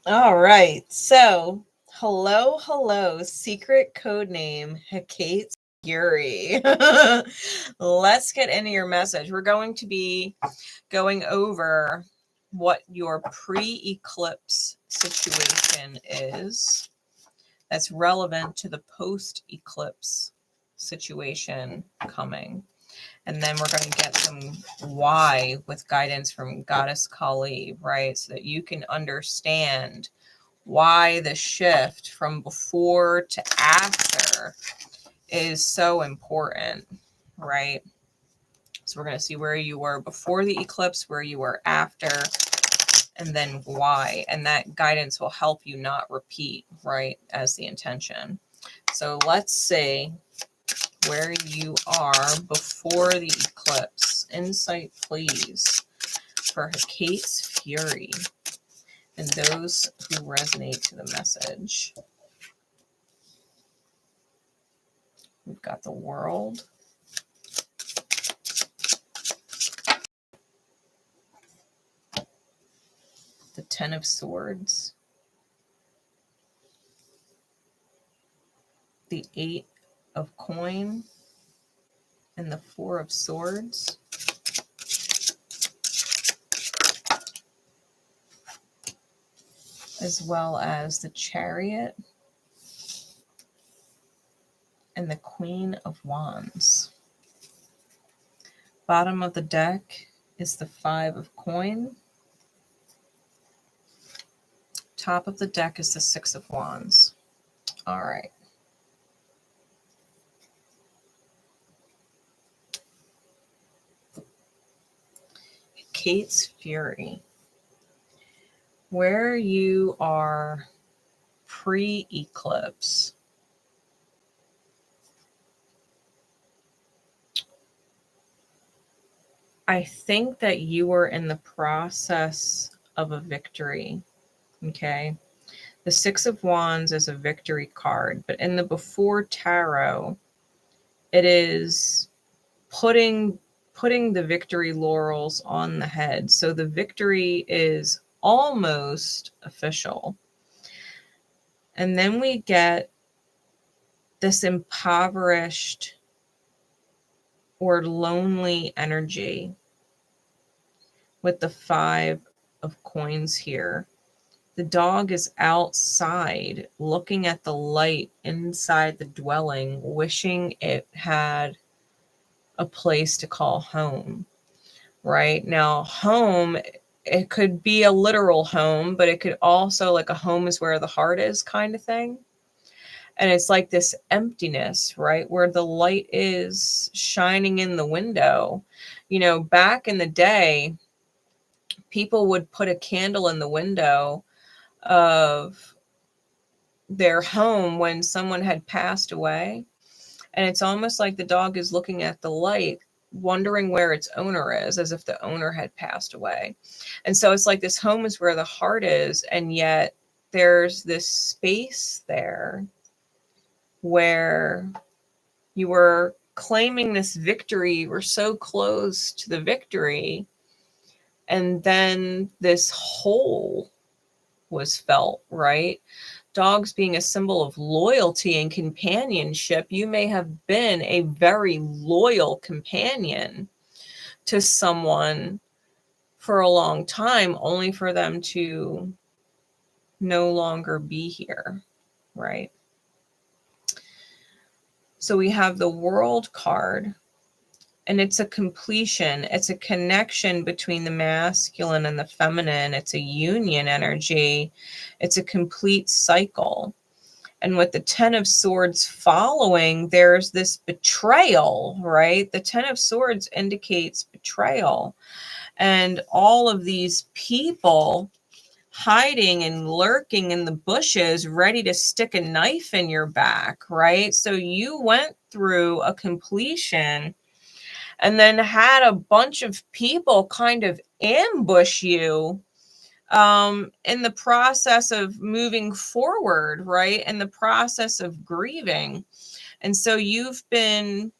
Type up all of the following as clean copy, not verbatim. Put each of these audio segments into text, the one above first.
All right. So, hello, secret code name 𝗗𝗘𝗥𝗦𝗗𝘗𝘓. Let's get into your message. We're going to be going over what your pre-eclipse situation is that's relevant to the post-eclipse situation coming. And then we're going to get some why with guidance from Goddess Kali, right? So that you can understand why the shift from before to after is so important, right? So we're going to see where you were before the eclipse, where you were after, and then why. And that guidance will help you not repeat, right, as the intention. So let's see where you are before the eclipse. Insight, please, for HECATE'S fury and those who resonate to the message. We've got the World. The Ten of Swords. The Eight of Coin. And the Four of Swords. As well as the Chariot. And the Queen of Wands. Bottom of the deck is the Five of Coin. Top of the deck is the Six of Wands. All right. HECATE'S fury. Where you are pre-eclipse. I think that you were in the process of a victory. Okay. The Six of Wands is a victory card, but in the before tarot, it is putting the victory laurels on the head. So the victory is almost official. And then we get this impoverished or lonely energy with the Five of Coins here. The dog is outside looking at the light inside the dwelling, wishing it had a place to call home. Right now, home, it could be a literal home, but it could also, like, a home is where the heart is kind of thing. And it's like this emptiness, right? Where the light is shining in the window. You know, back in the day, people would put a candle in the window of their home when someone had passed away. And it's almost like the dog is looking at the light, wondering where its owner is, as if the owner had passed away. And so it's like this home is where the heart is, and yet there's this space there where you were claiming this victory, you were so close to the victory, and then this hole was felt, right? Dogs being a symbol of loyalty and companionship, you may have been a very loyal companion to someone for a long time, only for them to no longer be here, right? So we have the World card, and it's a completion. It's a connection between the masculine and the feminine. It's a union energy. It's a complete cycle. And with the Ten of Swords following, there's this betrayal, right? The Ten of Swords indicates betrayal. And all of these people hiding and lurking in the bushes, ready to stick a knife in your back, right? So you went through a completion and then had a bunch of people kind of ambush you in the process of moving forward, right? In the process of grieving. And so you've been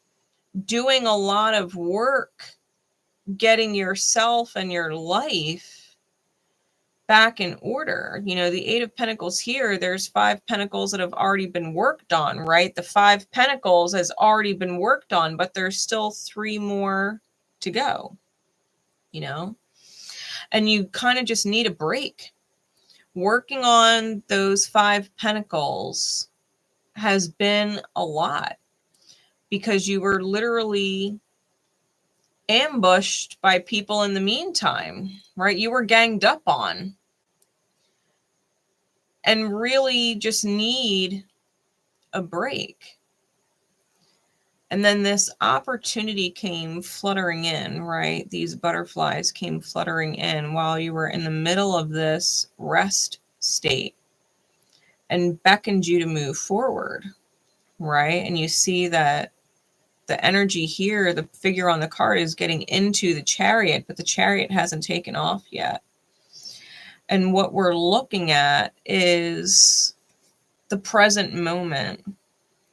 doing a lot of work getting yourself and your life back in order. You know, the Eight of Pentacles here, there's 5 pentacles that have already been worked on, right? The 5 pentacles has already been worked on, but there's still 3 more to go, you know? And you kind of just need a break. Working on those 5 pentacles has been a lot because you were literally ambushed by people in the meantime, right? You were ganged up on and really just need a break. And then this opportunity came fluttering in, right? These butterflies came fluttering in while you were in the middle of this rest state and beckoned you to move forward, right? And you see that the energy here, the figure on the card is getting into the chariot, but the chariot hasn't taken off yet. And what we're looking at is the present moment,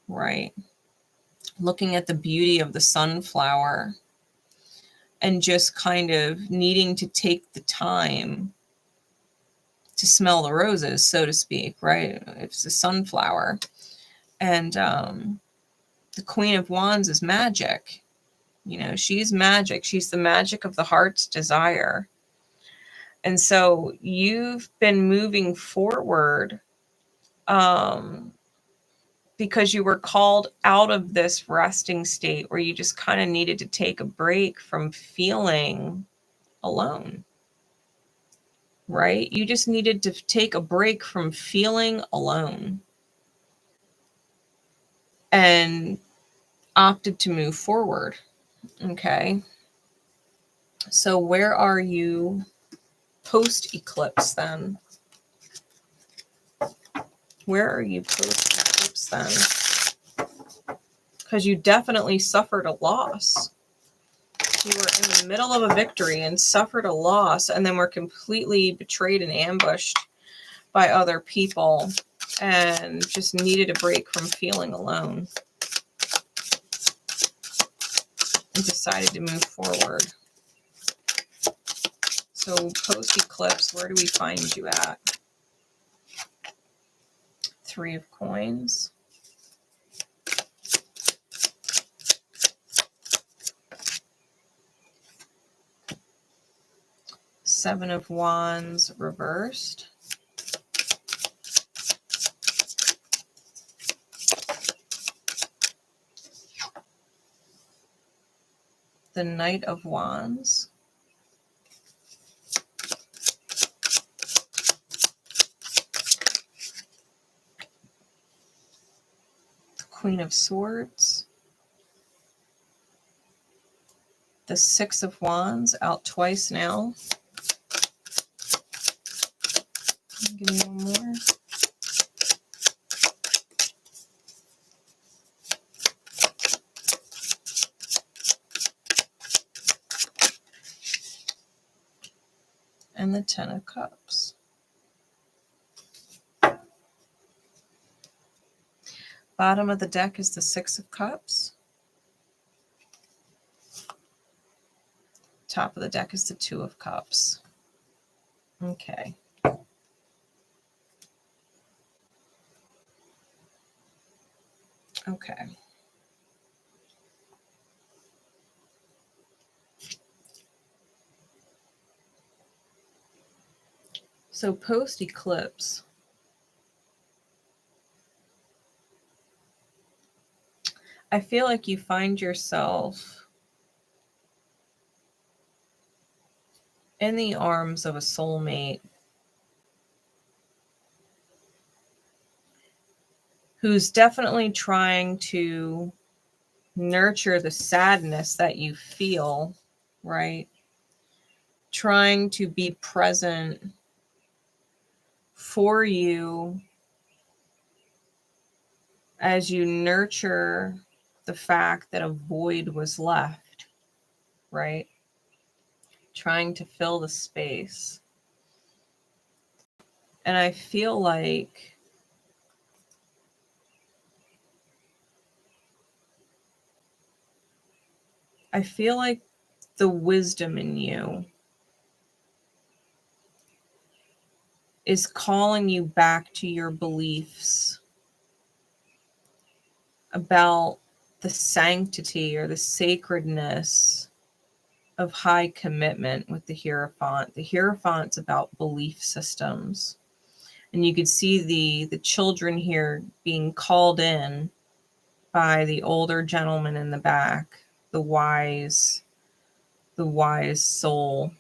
right? Looking at the beauty of the sunflower and just kind of needing to take the time to smell the roses, so to speak, right? It's a sunflower. And the Queen of Wands is magic. You know, she's magic. She's the magic of the heart's desire. And so you've been moving forward because you were called out of this resting state where you just kind of needed to take a break from feeling alone, right? You just needed to take a break from feeling alone and opted to move forward. Okay. So where are you post-eclipse then? Where are you post-eclipse then? Because you definitely suffered a loss. You were in the middle of a victory and suffered a loss, and then were completely betrayed and ambushed by other people and just needed a break from feeling alone and decided to move forward. So post-eclipse, where do we find you at? 3 of Coins. Seven of Wands reversed. The Knight of Wands. The Queen of Swords. The Six of Wands, out twice now. Give me one more. And the Ten of Cups. Bottom of the deck is the Six of Cups. Top of the deck is the Two of Cups. Okay. Okay. So post-eclipse, I feel like you find yourself in the arms of a soulmate who's definitely trying to nurture the sadness that you feel, right? Trying to be present for you as you nurture the fact that a void was left, right? Trying to fill the space. And I feel like the wisdom in you is calling you back to your beliefs about the sanctity or the sacredness of high commitment with the Hierophant. The Hierophant's about belief systems. And you could see the children here being called in by the older gentleman in the back, the wise soul.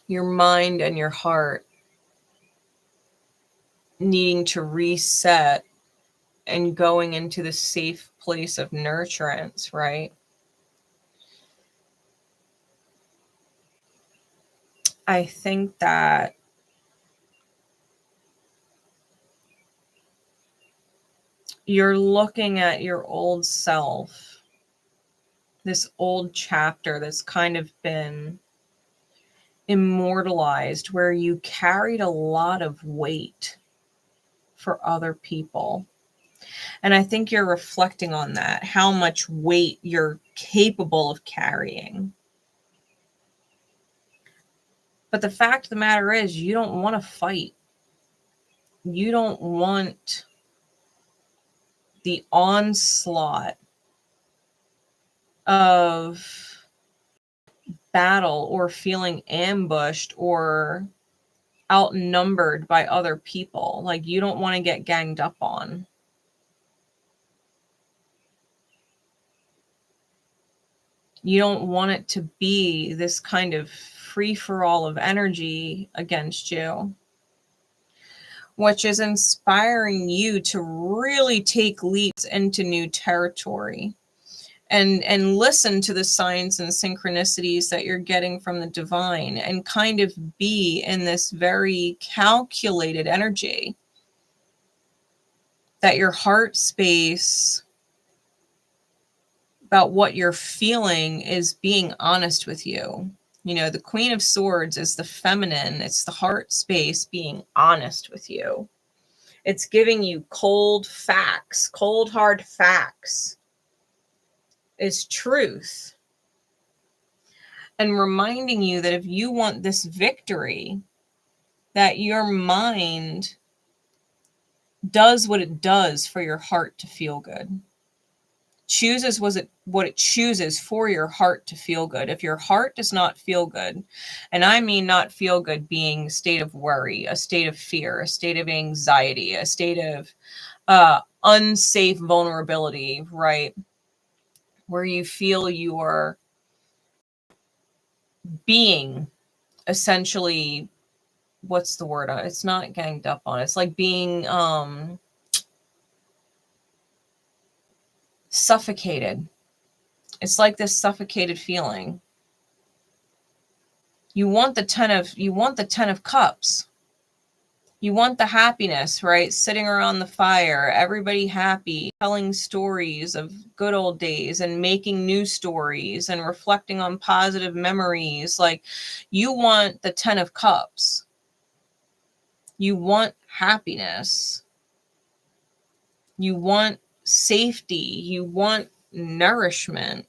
Your mind and your heart needing to reset and going into the safe place of nurturance, right? I think that you're looking at your old self, this old chapter that's kind of been immortalized, where you carried a lot of weight for other people. And I think you're reflecting on that, how much weight you're capable of carrying. But the fact of the matter is, you don't want to fight. You don't want the onslaught of battle or feeling ambushed or outnumbered by other people. Like, you don't want to get ganged up on. You don't want it to be this kind of free-for-all of energy against you, which is inspiring you to really take leaps into new territory and listen to the signs and synchronicities that you're getting from the divine and kind of be in this very calculated energy, that your heart space about what you're feeling is being honest with you. You know, the Queen of Swords is the feminine. It's the heart space being honest with you. It's giving you cold facts, cold hard facts. Is truth. And reminding you that if you want this victory, that your mind does what it does for your heart to feel good. Chooses what it chooses for your heart to feel good. If your heart does not feel good, and I mean not feel good being a state of worry, a state of fear, a state of anxiety, a state of unsafe vulnerability, right? Where you feel you're being essentially, what's the word? It's not ganged up on. It's like being suffocated. It's like this suffocated feeling. You want the 10 of Cups. You want the happiness, right? Sitting around the fire, everybody happy, telling stories of good old days and making new stories and reflecting on positive memories. Like, you want the 10 of Cups. You want happiness. You want safety. You want nourishment.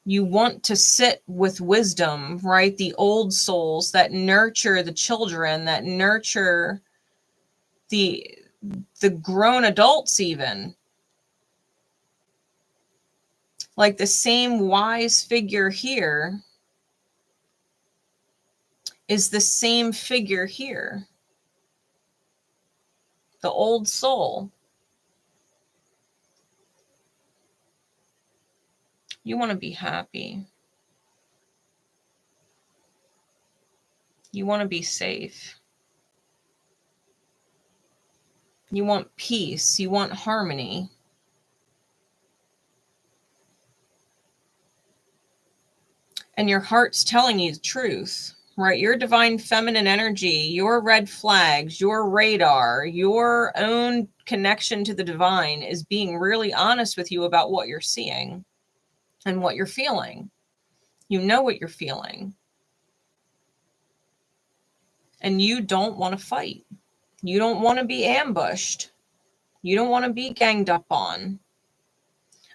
You want to sit with wisdom, right? The old souls that nurture the children, that nurture the grown adults even. Like the same wise figure here is the same figure here. The old soul. You want to be happy. You want to be safe. You want peace. You want harmony. And your heart's telling you the truth, right? Your divine feminine energy, your red flags, your radar, your own connection to the divine is being really honest with you about what you're seeing and what you're feeling. You know what you're feeling. And you don't want to fight. You don't want to be ambushed. You don't want to be ganged up on.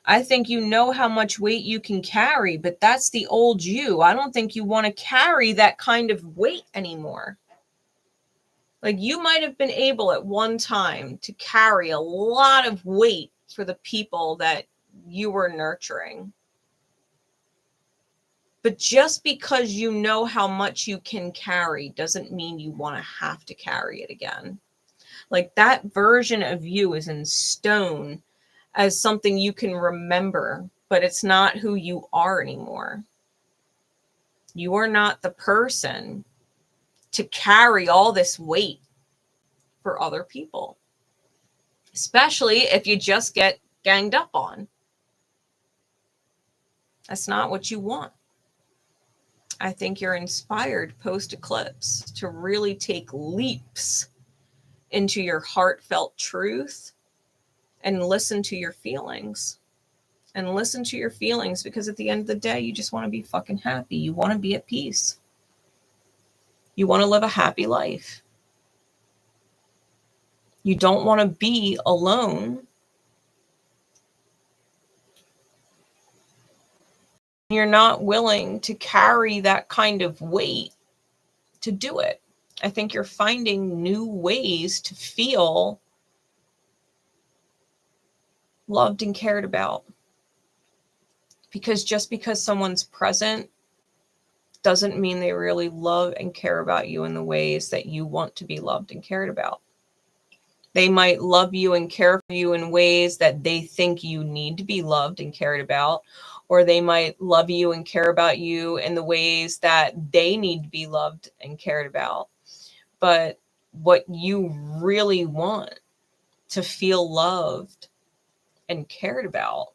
I think you know how much weight you can carry, but that's the old you. I don't think you want to carry that kind of weight anymore. Like, you might have been able at one time to carry a lot of weight for the people that you were nurturing. But just because you know how much you can carry doesn't mean you want to have to carry it again. Like, that version of you is in stone as something you can remember, but it's not who you are anymore. You are not the person to carry all this weight for other people, especially if you just get ganged up on. That's not what you want. I think you're inspired post-eclipse to really take leaps into your heartfelt truth and listen to your feelings. And listen to your feelings, because at the end of the day, you just want to be fucking happy. You want to be at peace. You want to live a happy life. You don't want to be alone. You're not willing to carry that kind of weight to do it. I think you're finding new ways to feel loved and cared about. Because just because someone's present doesn't mean they really love and care about you in the ways that you want to be loved and cared about. They might love you and care for you in ways that they think you need to be loved and cared about, or they might love you and care about you in the ways that they need to be loved and cared about. But what you really want, to feel loved and cared about,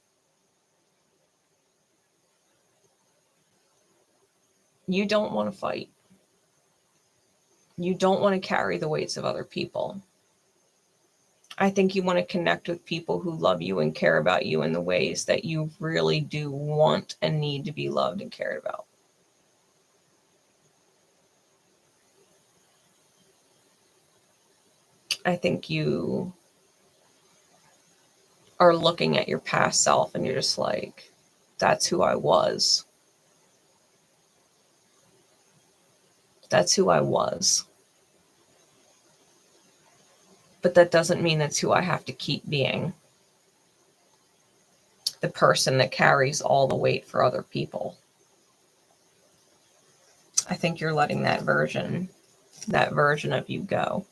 you don't want to fight. You don't want to carry the weights of other people. I think you want to connect with people who love you and care about you in the ways that you really do want and need to be loved and cared about. I think you are looking at your past self and you're just like, that's who I was. That's who I was. But that doesn't mean that's who I have to keep being. The person that carries all the weight for other people. I think you're letting that version of you go.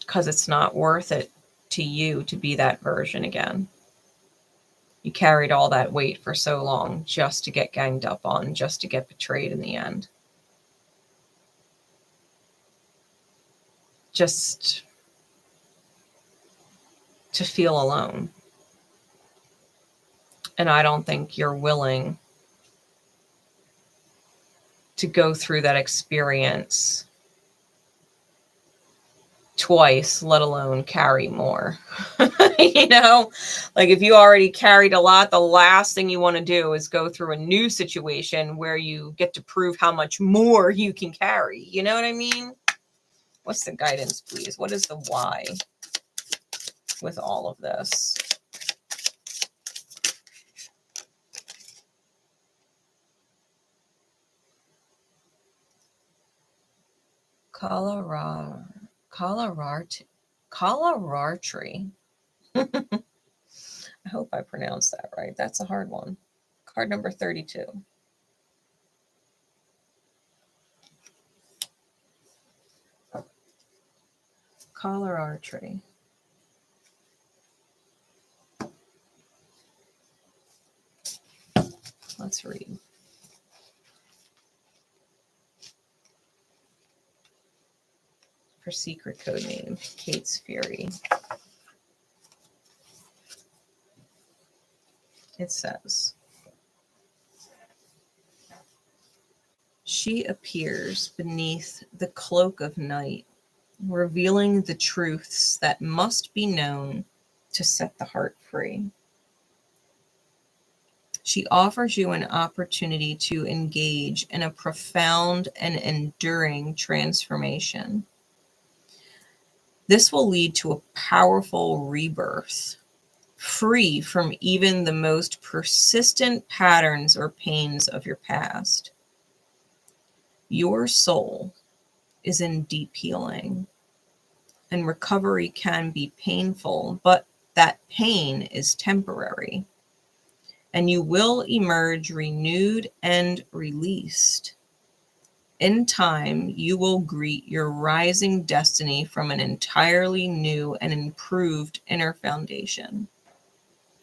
Because it's not worth it to you to be that version again. You carried all that weight for so long just to get ganged up on, just to get betrayed in the end. Just to feel alone. And I don't think you're willing to go through that experience twice, let alone carry more. You know, like, if you already carried a lot, the last thing you want to do is go through a new situation where you get to prove how much more you can carry. You know what I mean? What's the guidance, please? What is the why with all of this? 𝗗𝗘𝗕𝗏. I hope I pronounced that right. That's a hard one. Card number 32. 𝗗𝗘𝗏. Let's read. Her secret code name, Kate's Fury. It says, she appears beneath the cloak of night, revealing the truths that must be known to set the heart free. She offers you an opportunity to engage in a profound and enduring transformation. This will lead to a powerful rebirth, free from even the most persistent patterns or pains of your past. Your soul is in deep healing, and recovery can be painful, but that pain is temporary, and you will emerge renewed and released. In time, you will greet your rising destiny from an entirely new and improved inner foundation.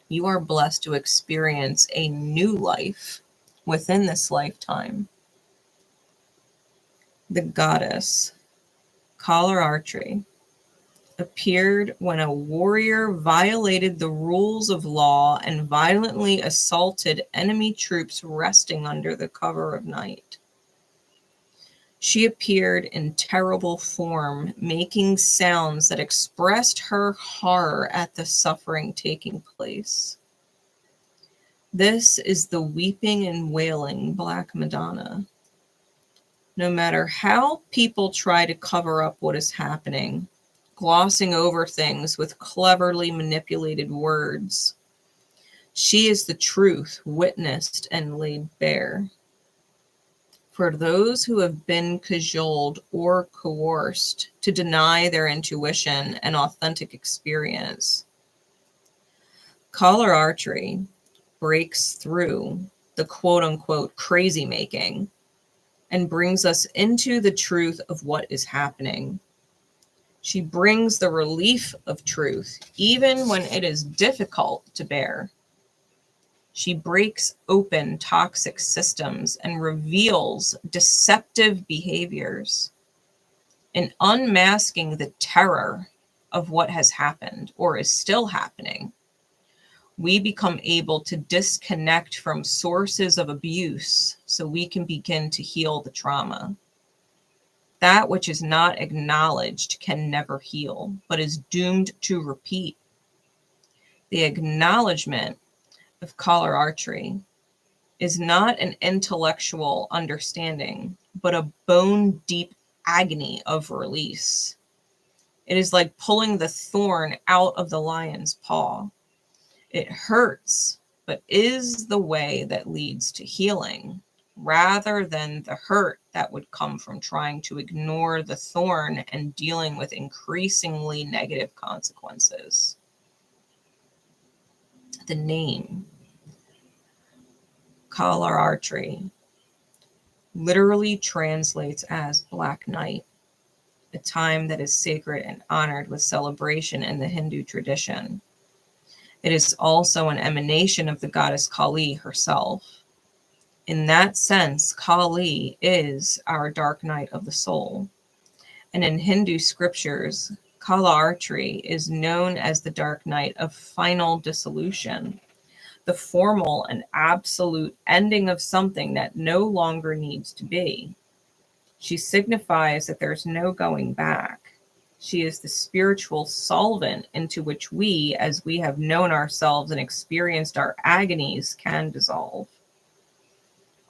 You are blessed to experience a new life within this lifetime. The goddess 𝗗𝘗𝘕𝘌𝘗𝘗𝘗𝘓 appeared when a warrior violated the rules of law and violently assaulted enemy troops resting under the cover of night. She appeared in terrible form, making sounds that expressed her horror at the suffering taking place. This is the weeping and wailing Black Madonna. No matter how people try to cover up what is happening, glossing over things with cleverly manipulated words, she is the truth witnessed and laid bare. For those who have been cajoled or coerced to deny their intuition and authentic experience, 𝗗𝘗𝘕𝘌𝘗𝘗𝘓 breaks through the quote-unquote crazy making and brings us into the truth of what is happening. She brings the relief of truth, even when it is difficult to bear. She breaks open toxic systems and reveals deceptive behaviors, and unmasking the terror of what has happened or is still happening. We become able to disconnect from sources of abuse so we can begin to heal the trauma. That which is not acknowledged can never heal, but is doomed to repeat. The acknowledgement of 𝗗𝘗𝘕𝘌𝘗𝘗𝘓 is not an intellectual understanding, but a bone-deep agony of release. It is like pulling the thorn out of the lion's paw. It hurts, but is the way that leads to healing, rather than the hurt that would come from trying to ignore the thorn and dealing with increasingly negative consequences. The name 𝗗𝘗𝘕𝘌𝘗𝘗𝘓 literally translates as Black Night, a time that is sacred and honored with celebration in the Hindu tradition. It is also an emanation of the goddess Kali herself. In that sense, Kali is our dark night of the soul. And in Hindu scriptures, 𝗗𝘗𝘕𝘌𝘗𝘗𝘓 is known as the dark night of final dissolution, the formal and absolute ending of something that no longer needs to be. She signifies that there's no going back. She is the spiritual solvent into which we, as we have known ourselves and experienced our agonies, can dissolve.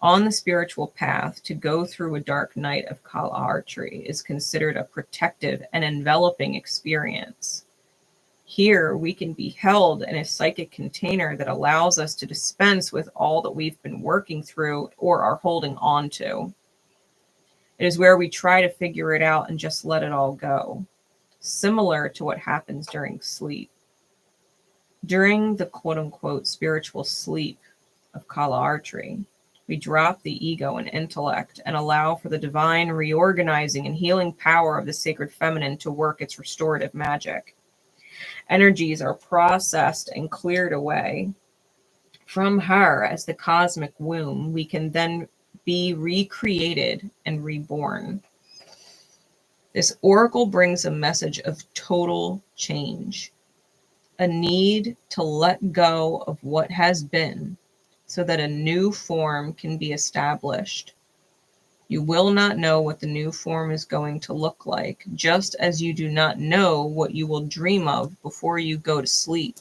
On the spiritual path, to go through a dark night of 𝗗𝘗𝘕𝘌𝘗𝘗𝘓 is considered a protective and enveloping experience. Here, we can be held in a psychic container that allows us to dispense with all that we've been working through or are holding on to. It is where we try to figure it out and just let it all go, similar to what happens during sleep. During the quote-unquote spiritual sleep of 𝗗𝘗𝘕𝘌𝘗𝘗𝘓, we drop the ego and intellect and allow for the divine reorganizing and healing power of the sacred feminine to work its restorative magic. Energies are processed and cleared away. From her, as the cosmic womb, we can then be recreated and reborn. This oracle brings a message of total change, a need to let go of what has been so that a new form can be established. You will not know what the new form is going to look like, just as you do not know what you will dream of before you go to sleep,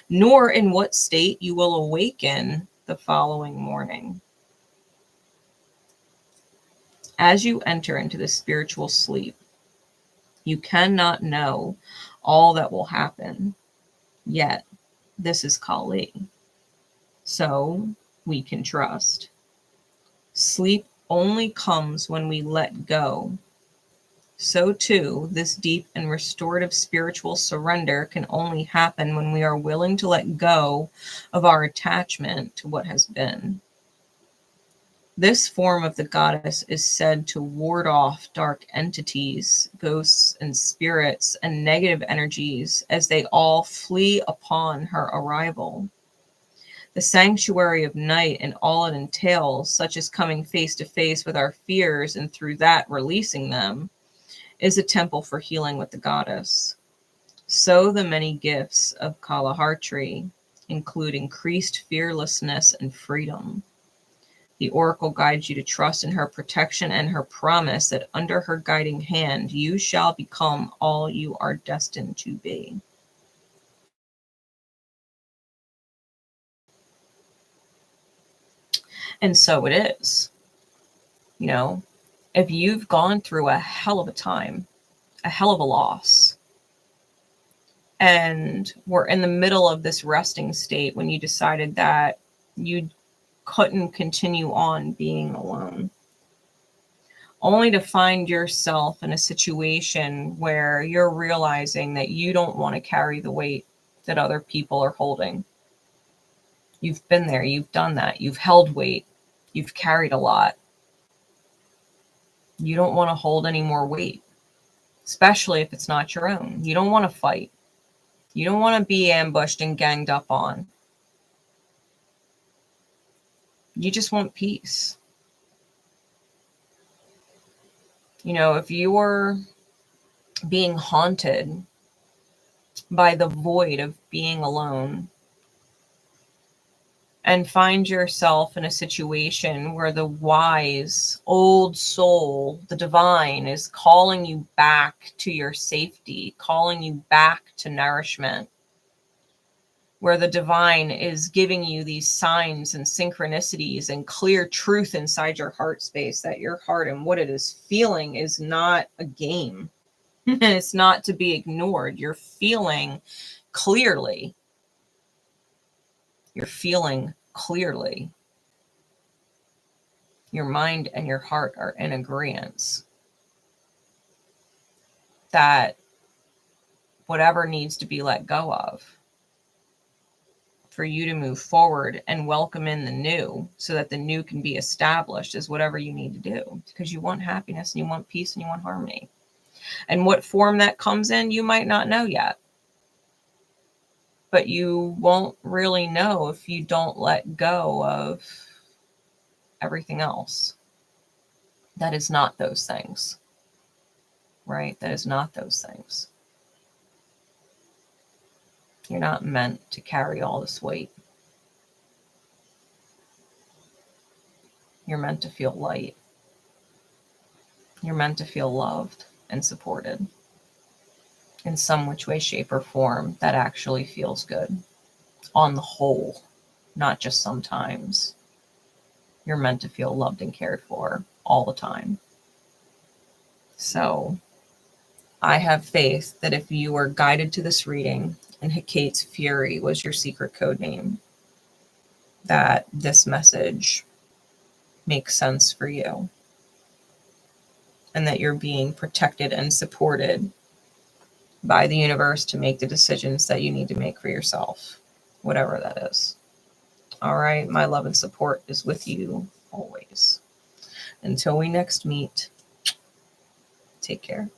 nor in what state you will awaken the following morning. As you enter into the spiritual sleep, You cannot know all that will happen, yet this is Kali. So we can trust. Sleep only comes when we let go. So too, this deep and restorative spiritual surrender can only happen when we are willing to let go of our attachment to what has been. This form of the goddess is said to ward off dark entities, ghosts and spirits, and negative energies as they all flee upon her arrival. The sanctuary of night and all it entails, such as coming face to face with our fears and through that releasing them, is a temple for healing with the goddess. So the many gifts of Kalahari include increased fearlessness and freedom. The oracle guides you to trust in her protection and her promise that under her guiding hand, you shall become all you are destined to be. And so it is. You know, if you've gone through a hell of a time, a hell of a loss, and we're in the middle of this resting state when you decided that you couldn't continue on being alone, only to find yourself in a situation where you're realizing that you don't want to carry the weight that other people are holding. You've been there, you've done that, you've held weight, you've carried a lot. You don't want to hold any more weight, especially if it's not your own. You don't want to fight. You don't want to be ambushed and ganged up on. You just want peace. You know, if you're being haunted by the void of being alone and find yourself in a situation where the wise old soul, the divine, is calling you back to your safety, calling you back to nourishment, where the divine is giving you these signs and synchronicities and clear truth inside your heart space, that your heart and what it is feeling is not a game. It's not to be ignored. You're feeling clearly. You're feeling clearly. Your mind and your heart are in agreement that whatever needs to be let go of for you to move forward and welcome in the new, so that the new can be established, is whatever you need to do, because you want happiness and you want peace and you want harmony. And what form that comes in, you might not know yet. But you won't really know if you don't let go of everything else. That is not those things, right? That is not those things. You're not meant to carry all this weight. You're meant to feel light. You're meant to feel loved and supported in some which way, shape, or form that actually feels good on the whole, not just sometimes. You're meant to feel loved and cared for all the time. So I have faith that if you are guided to this reading and HECATE'S Fury was your secret code name, that this message makes sense for you and that you're being protected and supported by the universe to make the decisions that you need to make for yourself, whatever that is. All right, my love and support is with you always. Until we next meet, take care.